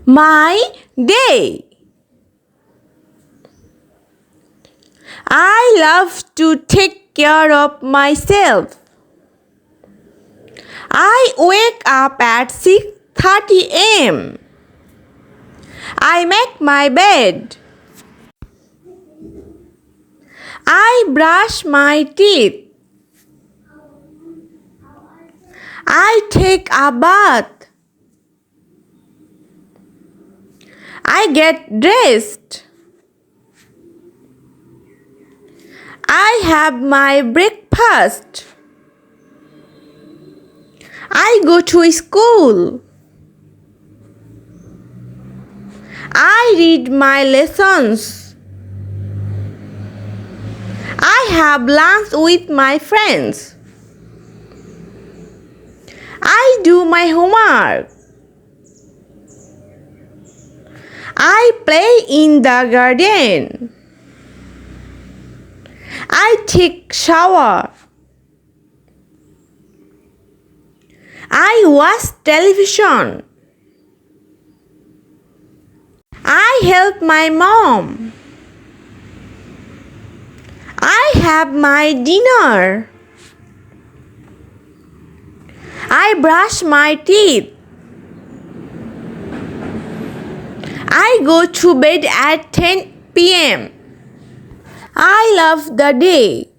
My day. I love to take care of myself. I wake up at 6:30 a.m. I make my bed. I brush my teeth. I take a bath. I get dressed. I have my breakfast. I go to school. I read my lessons. I have lunch with my friends. I do my homework. I play in the garden. I take shower. I watch television. I help my mom. I have my dinner. I brush my teeth. I go to bed at 10 p.m. I love the day.